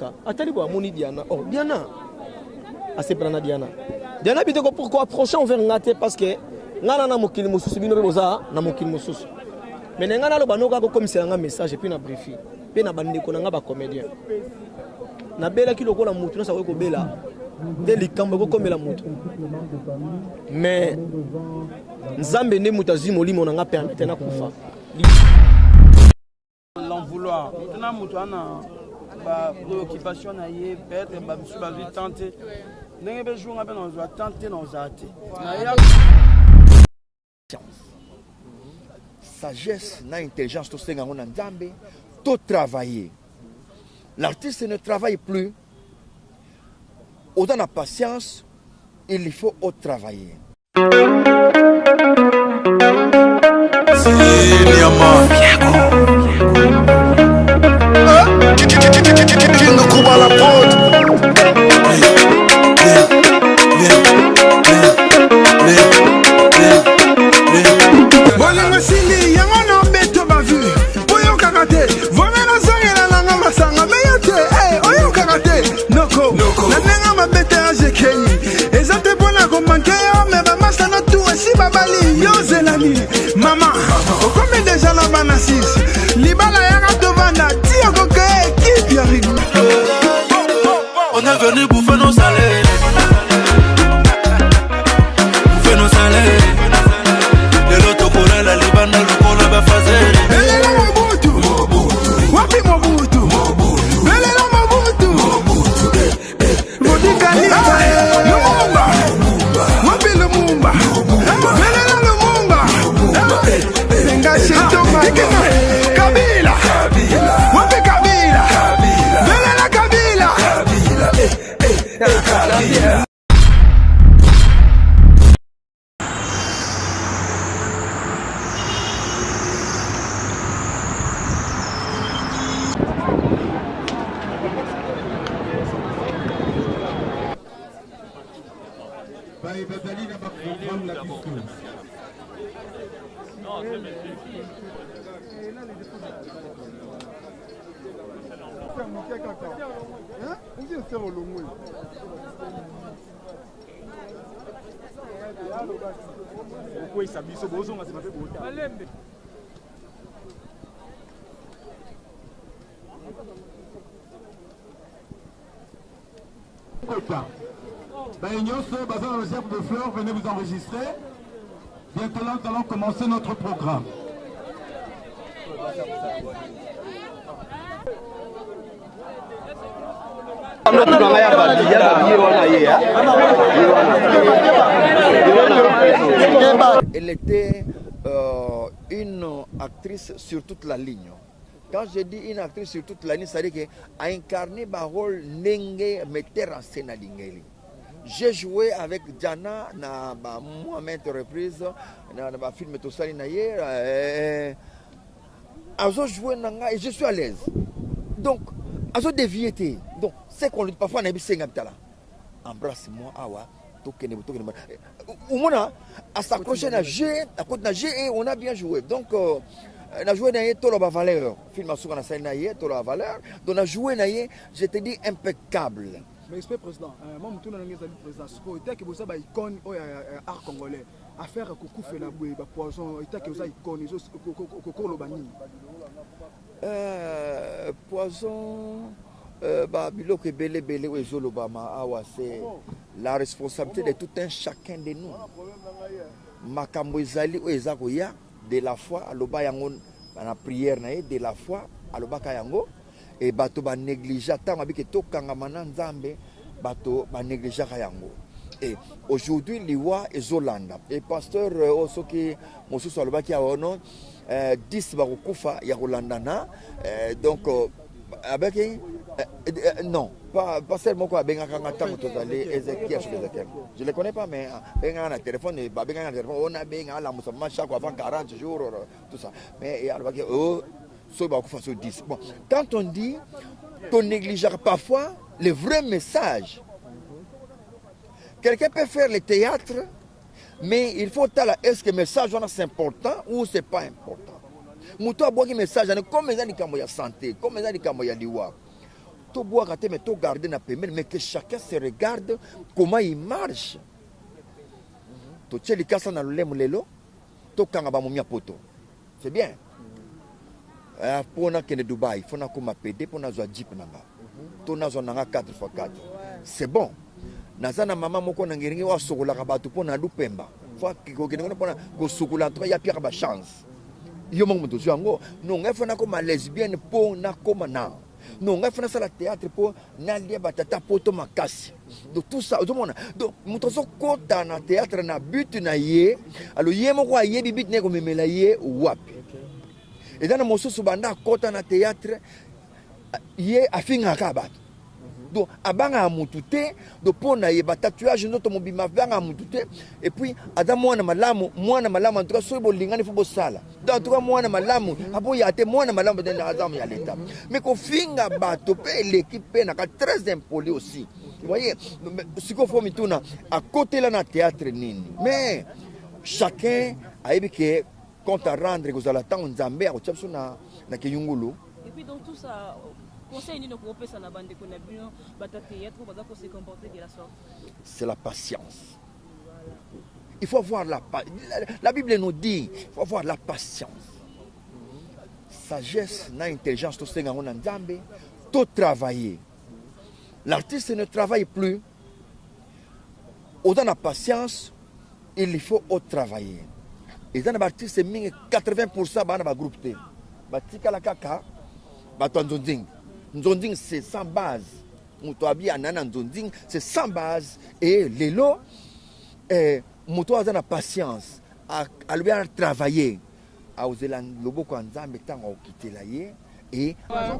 Africa. Atali bo amoni Diana. Oh, Diana. Assez prana Diana. Diana bité ko pourquoi prochain on vers ngate parce que ngana na mokili mususu bino be boza na mokili mususu. Mais ngana lo banoka ko comme c'est un message et puis na briefing. Pe na bande ko na ba comédien. Na bela ki lokola mutu na sa ko bela. De likambo ko komela mutu. Mais Nzambe ne mutazi molimo na nga permettre na kufa. L'en vouloir. Maintenant mutu ana ba préoccupation na ye peut-être ba bisu ba vi tenter. Ndenge be jour ngabe na zo tenter na ozate. Na ya sagesse na intelligence to senga ngona Nzambe to travailler. L'artiste ne travaille plus. Autant la patience, il faut travailler. Maman, combien de gens l'ont assise? Libala y'a devant tia coquet qui arrive. On est venu bouffer nos salaires. Bouffer nos salaires. De l'autre côté, la Libane, le Colo va faire. Elle est là, Mobutu. Wapi Mobutu. Elle est là, Mobutu. Modikali, le Mumba. Wapi le Mumba. Elle est là, le Mumba. Kabila, wapi Kabila, Belela Kabila, Kabila. de fleurs, venez vous enregistrer. Bientôt là, nous allons commencer notre programme. Elle était une actrice sur toute la ligne. Quand je dis une actrice sur toute la ligne, c'est-à-dire qu'elle a incarné le rôle Nenge, metteur en scène à Lingeli. J'ai joué avec Diana na moi maintes reprises dans le film Tosali Naye. J'ai joué et je suis à l'aise. Donc, j'ai dévié. Donc, c'est qu'on lui dit parfois, on a dit embrasse-moi, awa. Au moins, à s'accrocher à G, à côté de G, et on a bien joué. Donc, on a joué dans tout la valeur. Film à Soukana Saïnaye, tout la valeur. Donc, on a joué dans je te dis impeccable. Mais respect président, moi je suis président. Ce que vous avez icône art congolais, affaire coucou fait la bouée, poison, et que vous avez icône, coco le bani. Poison, biloko belé belé ou ezolobama awa c'est la responsabilité de tout un chacun de nous. Makambo ezali o ezako ya de la foi aloba yango na prière na de la foi aloba ka yango. Et bato ba négliger tant abiki to kangamana nzambe bato ba négliger kayango. Et aujourd'hui liwa ezolanda et pasteur osoki mosusu alobaki awono 10 ba kufa ya kolandana donc avec non pas seulement quoi benga kanga tango tozali Ezekiel. Je le connais pas mais benga na téléphone benga na téléphone on a benga la musamma chaque avant 40 jours tout ça mais alobaki bon, quand on dit qu'on néglige parfois le vrai message, quelqu'un peut faire le théâtre, mais il faut savoir est-ce que le message c'est important ou c'est pas important. Moutou a beau message, comme les gens qui ont santé, comme les gens qui ont liwa. tout boire mais tout garder na pembeni, mais que chacun se regarde comment il marche. To tcheli kasa na lolemo lelo, to kanga ba momia poto. C'est bien. Pour na kende Dubaï, faut na koma PD, pour na zo jeep nanga. To na zo nanga 4x4. C'est bon. Nazana mama moko na ngeringi wa sokola ka batu pour na lupemba. Faut ko kende pour na ko sokola to ya pire ba chance. Yo mo mutu yango, no ngefo na koma lesbienne pour na koma na. Non, on a fait ça théâtre pour n'aller batata poto makasi. Donc tout ça, tout le monde. Donc mutoso kota na théâtre na but na ye. Alors ye mo kwa ye bibit ne ko memela ye wapi. Et dans mon sous banda kota na théâtre ye afinga kabat. Donc abanga mutute, donc pour na ye tatouage notre mobima banga mutute et puis adam mwana malamu en tout cas so bolingani fo bosala. Dans tout cas mwana malamu abo ya te mwana malamu dans adam ya l'état. Mais ko finga bato pe l'équipe na très impoli aussi. Vous voyez, ce qu'il faut mituna à côté là na théâtre nini. Mais chacun a eu que compte à rendre que vous allez attendre Nzambe à Otchapso na Kiyungulu. Et puis dans tout ça c'est la patience. Il faut avoir la Bible nous dit, il faut avoir la patience. Sagesse, intelligence, tout ça, tout travailler. L'artiste ne travaille plus. Autant la patience, il faut travailler. Et dans l'artiste, 80% de groupe. Batika la kaka, batonzonding. Nzonding c'est sans base. Mutoabi anana nzonding c'est sans base. Et l'élo, muto a la patience. À lui travailler. À oser lobo kwa nzambe tanga okite la ye. Et voilà,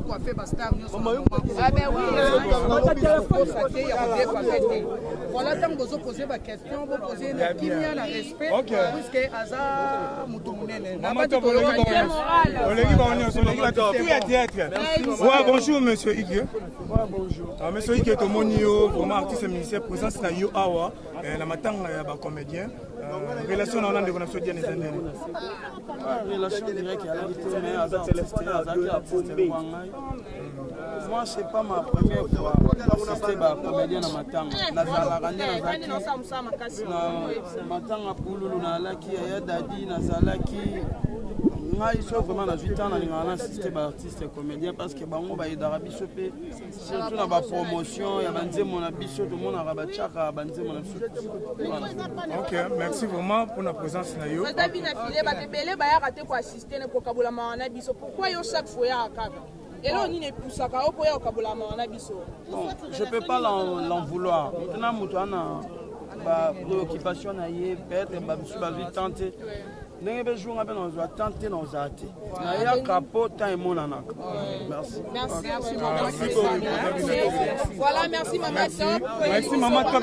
tant que vous posez ma question, vous posez une question à respect, puisque Aza Moutoumounen. Bonjour, monsieur Igué. Bonjour. Monsieur Igué, tout le monde est artiste musicien, présence na yo awa, la matin comédien. Relation on a de connexion bien les années. Relation directe à la mais Aza moi c'est pas ma première fois c'était ma comédien na matanga na zala rande na matanga pululu na laki ya dadi na zalaki ngai so vraiment na 8 ans na ngana c'était ba artiste comédien parce que bango ba idara biso pe surtout na ba promotion ya banzemo na biso tout monde na ba chaka banzemo na biso. OK, merci vraiment pour la présence na yo. Dabi na filé ba tebele ba ya raté ko assister na ko kabula na biso. Pourquoi yo chaque fois ya kaka? Et là, on est poussé à je ne peux pas l'en vouloir. Maintenant, je suis préoccupation, peut-être que je suis tenté. Merci. Voilà, merci maman Top. Merci maman Top.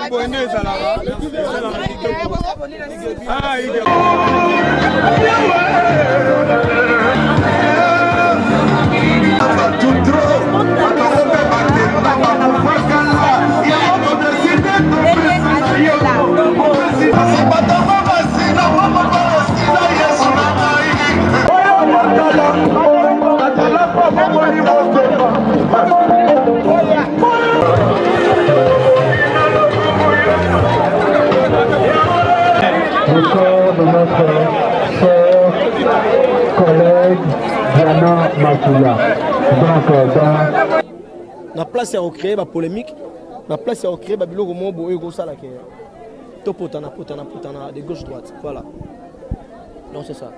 La place a recréé la polémique, la place a recréé le biloko mo boye ko sala ke. To potana de gauche droite. Voilà. Non, c'est ça.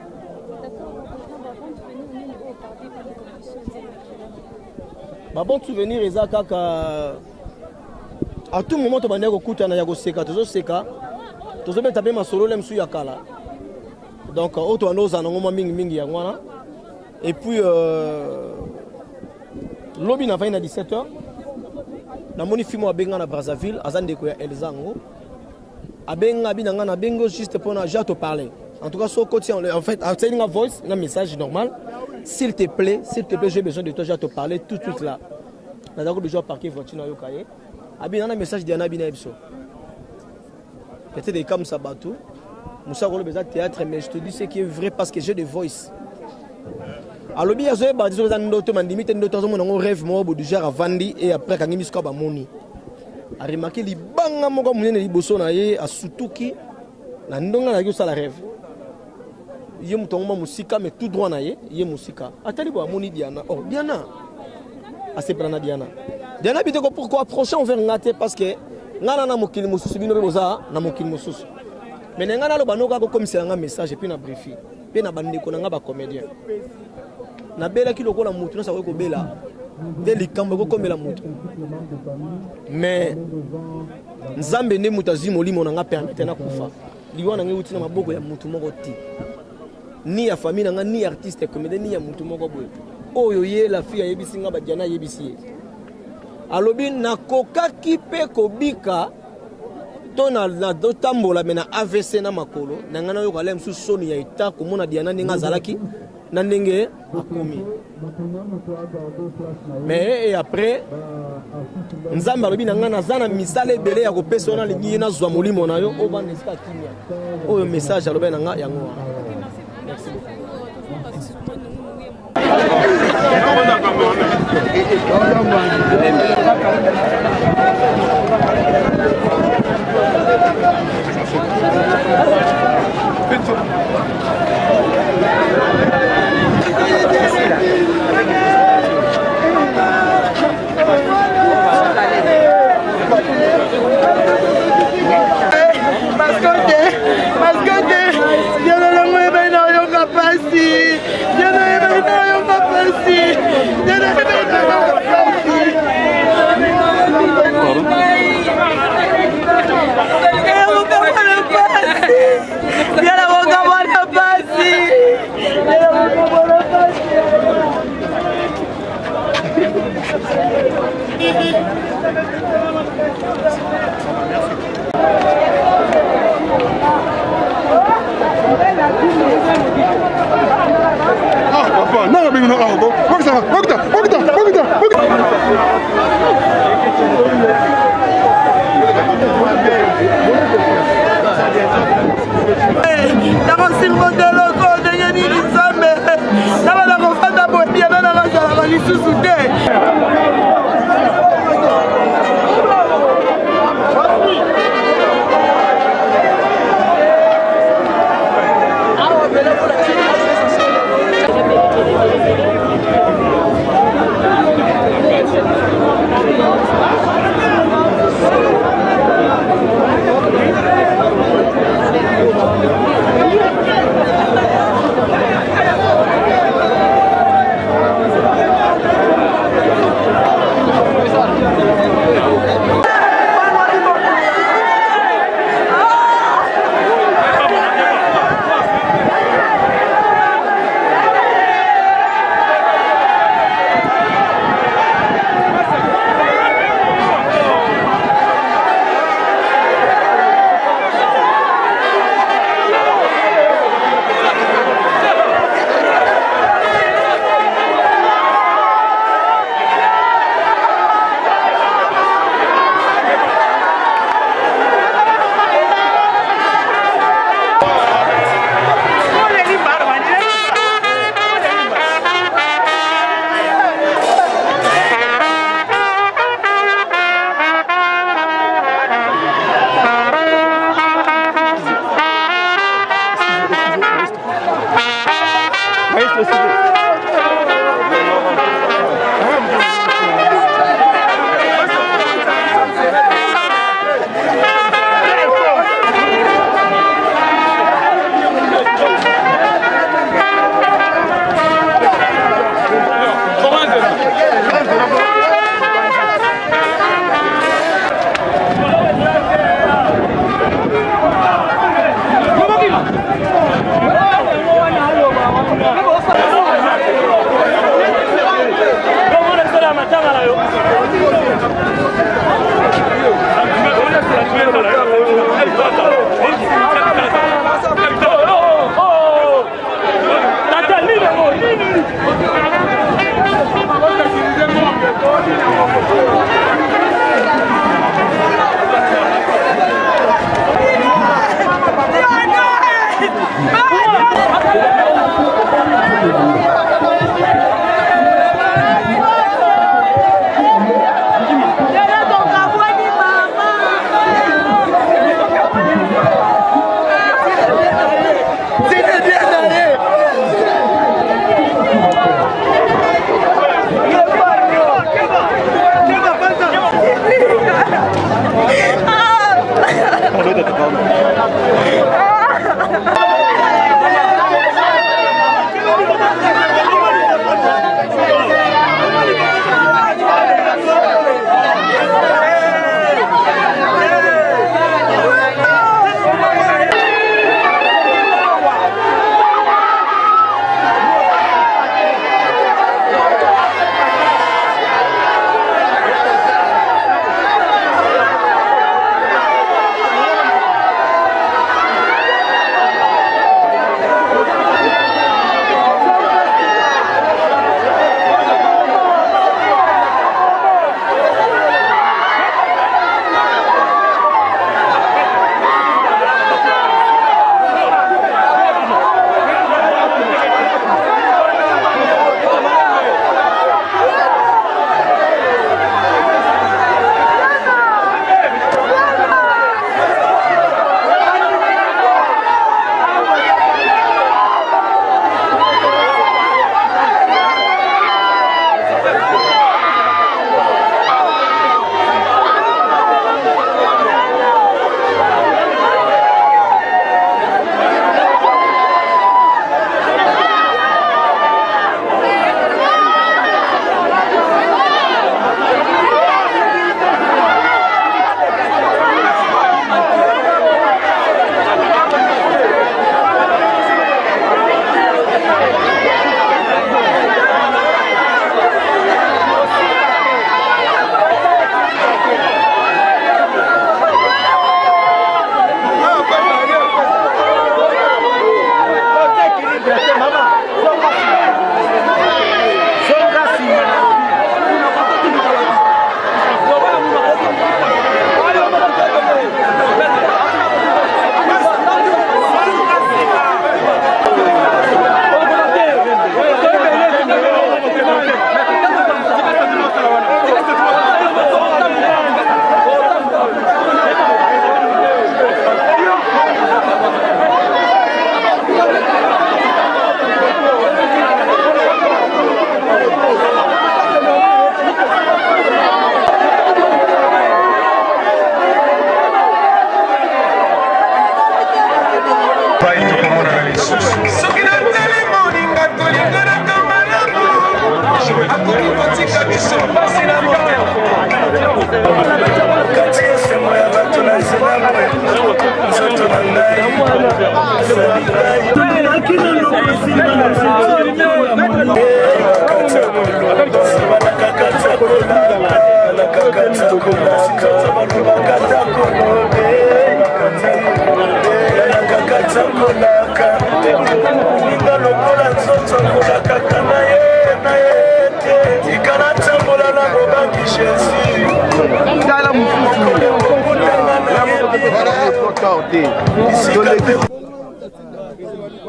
Bah bon souvenir eza kaka à tout moment to bande ko kutana ya ko seka to seka. To zo beta be masolo lem su ya kala. Donc auto anoza ngoma mingi ya ngwana. Et puis lobby na 20 à 17h. Na moni film a benga na Brazzaville, azande ko ya Elzango. Abenga binanga na bengo juste pour na ja te parler. En tout cas so côté en fait à une voice, un message normal. S'il te plaît, j'ai besoin de toi, je vais te parler tout de suite là. Na dako besoin parquer voiture na yo kaye. Abi na message diana bina ebso. Peut-être des comme ça bateau. Moussa Rolo besoin théâtre mais je te dis ce qui est vrai parce que j'ai des voice. alobi azoyeba diso eza ndoto mandimi te ndoto azomona ngo rêve moko du genre avandi et après kangi misuka bamoni aremarke libanga moko monene liboso na ye asutuki na ndonga na osala rêve ye moto ngoma musika mais tout droit na ye musika atali bo amoni Diana oh Diana asepela na Diana bite ko pourquoi approcher envers ngate parce que ngana na mokili mususu bino be boza na mokili mususu mais ngana lo banoka ko komisela nga message puis na briefi pe na bandeko na nga ba comédien na bela ki lokola mutu na sa ko bela de likambo ko komela mutu mais nzambe ne mutazi molimo na nga permettre na kufa liwana nge uti na maboko ya mutu moko ti ni ya famille na nga ni artiste comédien ni ya mutu moko boye oyo ye la fille yebisi nga ba Diana yebisi alobi na kokaki pe kobika to na dotambola mena AVC na makolo na ngana yo kala msu soni ya ita komona Diana ninga zalaki na ndenge akomi mais et après nzamba alobi na ngana zana misale belé ya kopesa na lingi na zwa molimo na yo obanda ska kimia oyo message alobi na nga yango merci.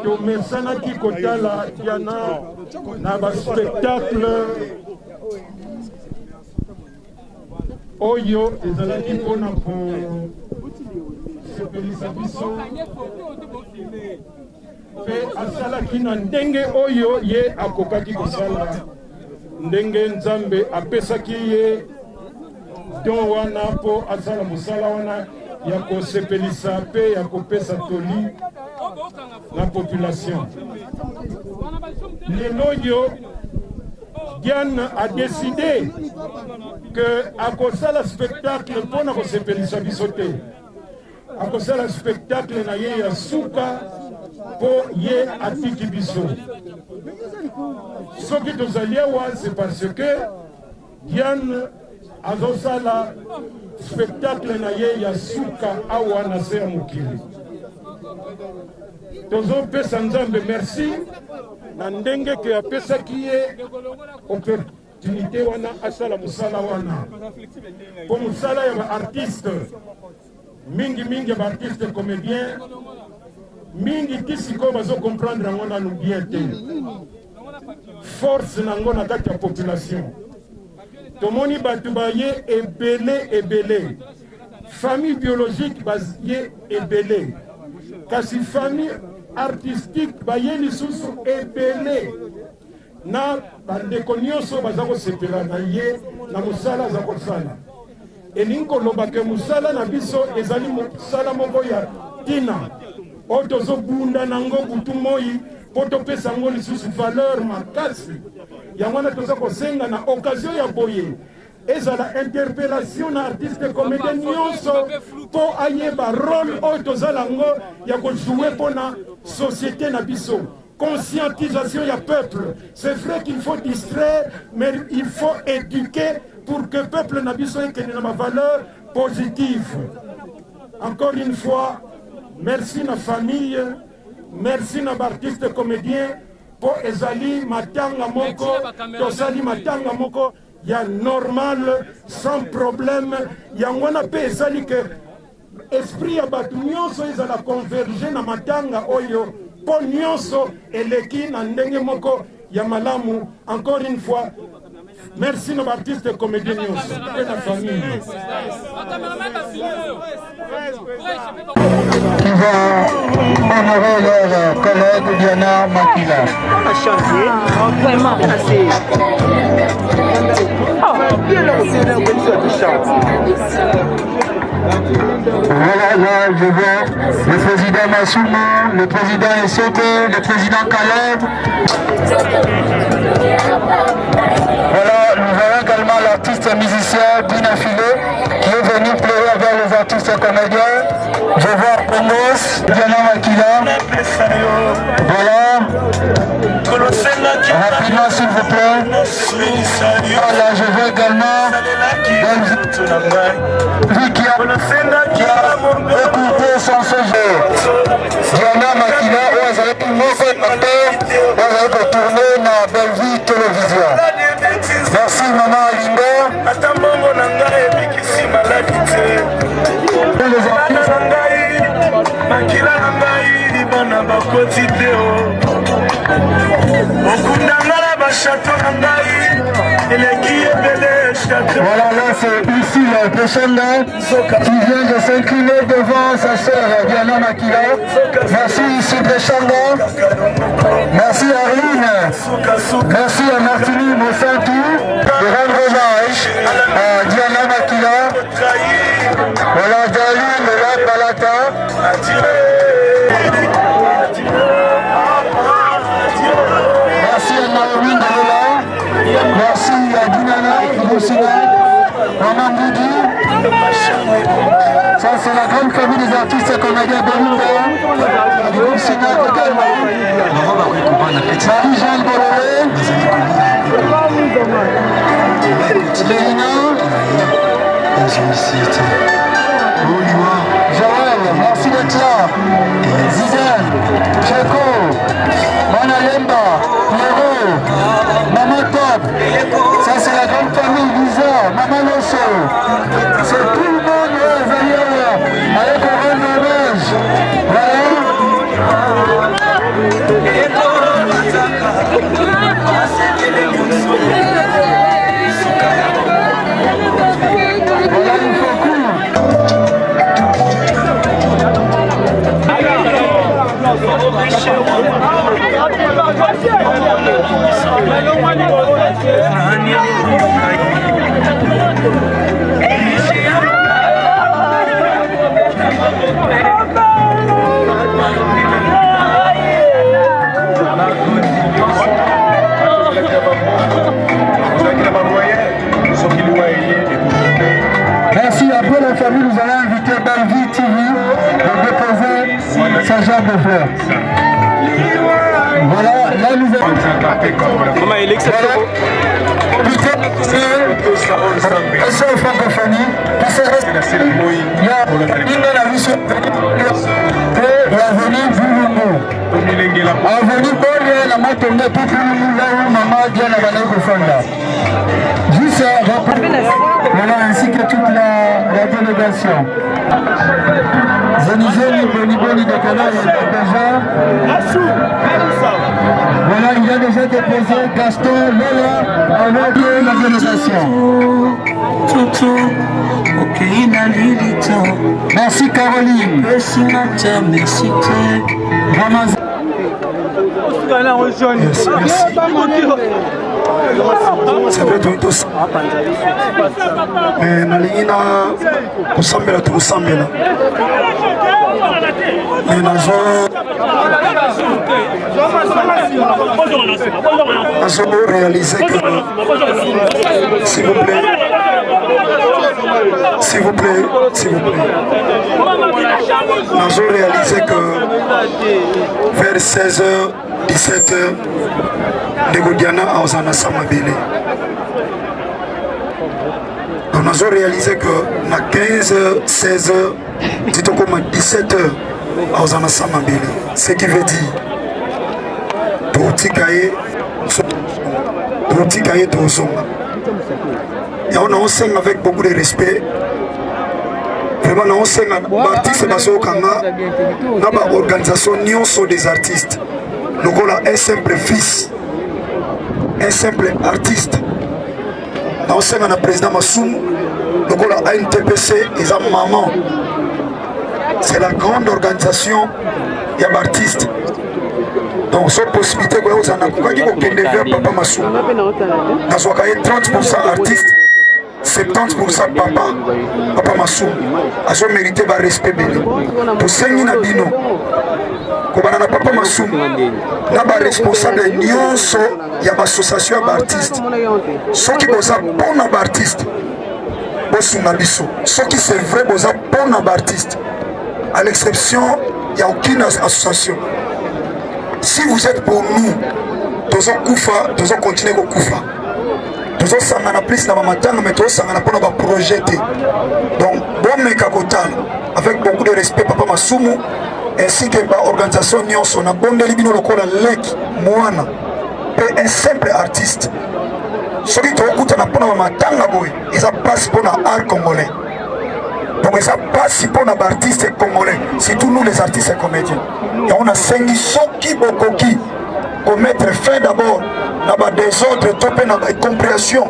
tomesanaki kotala Diana na baspectacle oyo ezalaki mpona kosepelisa biso mpe asalaki na ndenge oyo ye akokaki kosala ndenge Nzambe apesaki ye don wana mpo asala mosala wana ya kosepelisa mpe ya kopesa toli la population. Lelo Diane a décidé que à cause de la spectacle pour nous sepelisa bisote. À cause de la spectacle na ye ya suka pour ye atiki biso. Ce qui nous alliés c'est parce que Diane a la spectacle na ye ya suka awa na se mukili. Tozo pesa Nzambe merci na ndenge ke apesaki ye opportunité wana asala musala wana po musala ya ba artiste mingi ba artiste comédien mingi kisiko bazo comprendre ngona nu bien te force na ngona kati ya population tomoni batu ba ye ebele famille biologique ba ye ebele kasi famille artistique bayeli susu ebele na bandeko nyonso baza kosepela na ye na mosala aza kosala elingi koloba ke mosala na biso ezali mosala moko ya ntina oyo tozobunda nango butu moi mpo topesa yango lisusu valeur makasi yango wana toza kosenga na occasion ya boye ezala interpellation na artiste comédien nyonso po ayeba rôle oyo tozala ngo ya kojoue mpo na société na biso. Conscientisation ya peuple. C'est vrai qu'il faut distraire, mais il faut éduquer pour que peuple na biso ait une valeur positive. Encore une fois, merci na famille, merci na artiste comédien pour ezali matanga moko, tozali matanga moko. Il y a normal, sans problème. Il y a un peu ezali que esprit ya batu nyonso ezala converger na matanga oyo po nyonso eleki na ndenge moko ya malamu. Encore une fois, merci nos artistes comédiens nyonso et la famille. Qui va honorer leur collègue Diana Makila. On a chanté, vraiment. Voilà, là, je vois le président Massouma, le président Essote, le président Kaleb. Voilà, nous verrons également l'artiste musicien Dina Filé qui est venu pleurer avec les artistes comédiens. Je vois Pongos, Diana Makila. Voilà. Rapidement, s'il vous plaît. Voilà, je vois également lui qui a écouté son séjour. Diana Makila, où elle a pu montrer où elle a retourner dans Belleville Télévision. Merci, maman Alinda. Les artistes. Makila nangai libana bakoti deo okundangala bashato nangai eleki ebele chaque. Voilà, là c'est ici le Peshanga qui vient de s'incliner devant sa sœur Diana Makila. Merci ici Peshanga. Merci Arline. Merci à Martini Mossantou de rendre hommage à Diana Makila. Voilà, Daline la Palata. Merci à Naomi Ndola. Merci ya Dinana, Maman Boudi. Ça, c'est la grande famille des artistes comédiens Belinda. Du groupe Sénat également. Marie-Jeanne Borolé. Léina. Joël, merci d'être là. Zidane, Tcheko, Manalemba, Pierrot, Maman Top. Ça, c'est la grande famille Lisa, Maman Losso. C'est tout le monde, d'ailleurs, avec un rendre hommage. Voilà. Merci. Après la famille, nous allons inviter Balvi TV de déposer sa jambe de fleurs. Voilà, là nous avons... Comment il est francophonie, qui se reste... Il y a une la vie sur... Et l'avenir du Lungu. Avenir bonne, la matonde, tout le monde là où maman vient la valeur de Fonda. Juste voilà, ainsi que toute la délégation. Zenizeni, Boniboni de Canal, déjà. Voilà, il a déjà déposé Gaston, Lola, avec la délégation. Merci Caroline. Merci. C'est vrai tous. Mais nalingi na kusambela tukusambela. Mais nazo réaliser que s'il vous plaît. S'il vous plaît. Nazo réaliser que vers 16h, 17h, Negodiana a osana Samabele. On a réalisé que na 15h, 16h, c'est comme 17h a osana Samabele. Ce qui veut dire pour Tikaye, Tozonga. Et on enseigne avec beaucoup de respect. Vraiment, on enseigne l'artiste Bazokanga, dans l'organisation Nyonso des artistes. Donc on a un simple fils, un simple artiste. On enseigne le président Massoum, donc on a un TPC et sa maman. C'est la grande organisation des artistes. Donc cette possibilité que vous avez, Papa Massoum, dans 30% artistes. 70% papa Massoum a mérité le respect. Pour Sengi Nabino, comme papa Massoum, n'a pas responsable de l'association d'artistes. Ceux qui sont bons artistes, ceux qui sont vrais bons artistes, à l'exception, il n'y a aucune association. Si vous êtes pour nous, nous allons continuer à Koufa. Nous avons plus dans ma tante, mais nous avons un projet. Donc, bon Mekakotal, avec beaucoup de respect, Papa Massoumou, ainsi que l'organisation Nyonso, on a bon délibino le corps Lek, Moana, et un simple artiste. Ceux qui ont écouté ma tante, ils ont passé pour l'art congolais. Donc, ils ont passé pour l'artiste congolais, surtout nous les artistes comédiens. Et on a 5 qui bokoki. Pour mettre fin d'abord dans le désordre, dans la compréhension.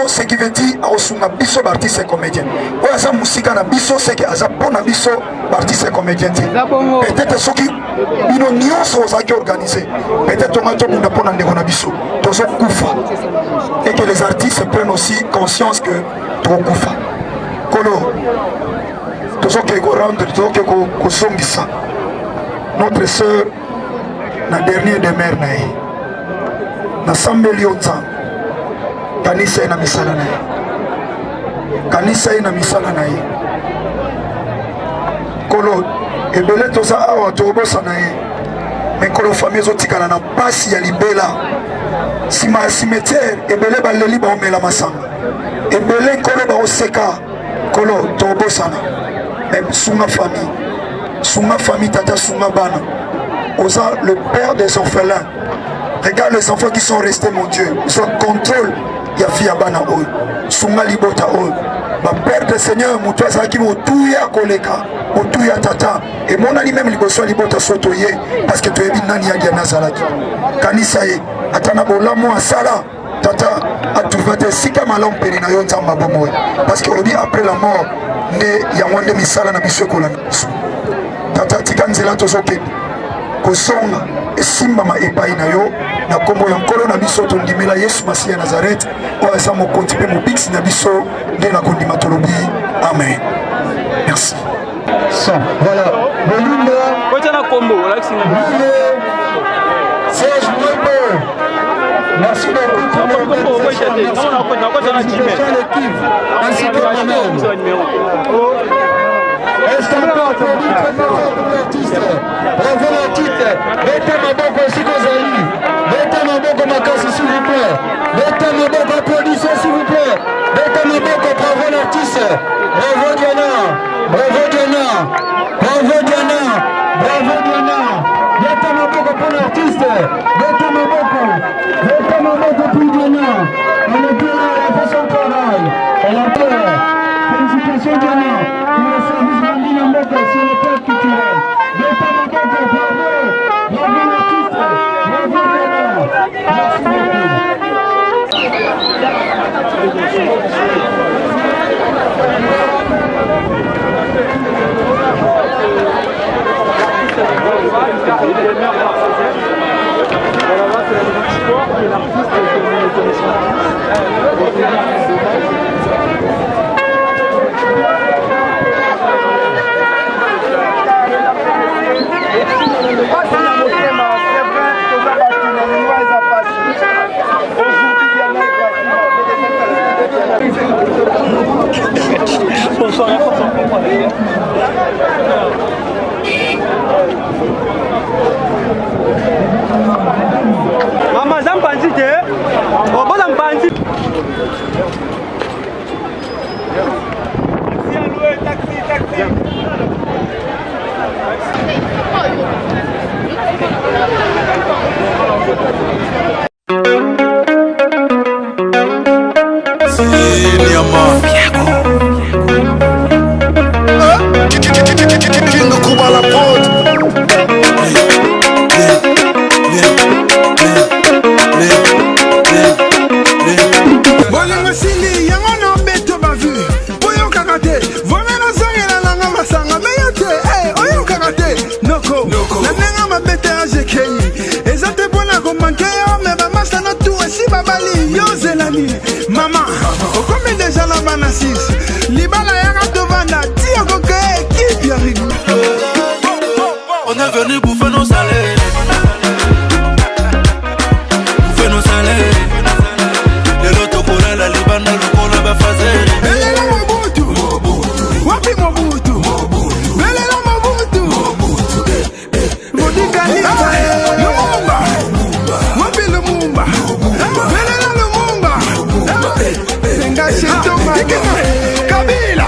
Ce qui veut dire que l'artiste est comédien. La musique est ce qui est l'artiste est comédien. Peut-être ceux qui sont organisés. Peut-être que nous et que les artistes prennent aussi conscience que tout est koufa. Notre sœur, la dernière demeure, na 100 millions de ans, kanisa ye na misala na ye, kanisa ye na misala na ye. Kolo ebele toza awa tobosana ye, mais kolo famille ezotikala na pasi ya libela nsima ya cimetière. Ebele baleli baomela masanga, ebele nkolo baoseka. Kolo tobosana, mais sunga famille tata, sunga bana. Oza le père des orphelins. Regarde les enfants qui sont restés, mon Dieu. Ils ont contrôle. Ya fia bana oy. Sunga libota oy. Ma père de Seigneur, moutou azaki motuya koleka, motuya tata. Et mon ali même liboso libota sotoye parce que tu es bien nani ya Nazareth. Kanisa ye atana bolamo asala tata atuvate sika malom pelina yo nzamba bomoy. Parce que on dit après la mort ne ya mwande misala na biso kolana. Tata tikanzela tozoke kosonga esimbama epai na yo na kombo ya nkolo na biso tondimela Yesu Masiya ya Nazareth oyo aza mokonzi mpe mobikisi na biso nde na kondima tolobi amen. Merci. Voilà, Belinda Serge Mwembo, merci beaucoup pour l'organisation, ainsi que moi-même. Est-ce qu'on peut applaudir très fort pour l'artiste? Bravo l'artiste. Mettez ma boque aussi Kozali. Mettez ma boque Makasi s'il vous plaît. Mettez ma boque applaudissez s'il vous plaît. Mettez ma boque, bravo l'artiste. Bravo Diana. Bravo Diana. Bravo Diana. Bravo Diana. Mettez ma boque pour l'artiste. Mettez ma boque. Mettez ma boque pour Diana. Elle est bien là, elle a fait son travail. Elle a peur. Félicitations Diana. Pour le service rendu en Moko sur le plan culturel. Mettez ma boque, bravo. Bravo l'artiste. Bravo Diana. Merci beaucoup. Bonsoir, Mama Zampanzi, oh, Zampanzi. Taxi. Kingo Kuba la prod. Bolingo sili yango no beto bavu. Boyo kakate, vomena zangela langa masanga meyote. Eh, oyo kakate, noko. Na nenga mabete ajekei. Ezate bona komante yo me ba masa na tu esi babali yo zelani. Mama, okome deja la banasis. Libala yaka tovanda tio koke ki biari. On est venu bouffer nos salaires. Bouffer nos salaires. De l'autre côté, la Libane, le Kola va faire. Belela Mobutu. Wapi Mobutu. Belela Mobutu. Modika Lita. Lumumba. Wapi Lumumba. Belela Lumumba. Senga Sheto Kabila.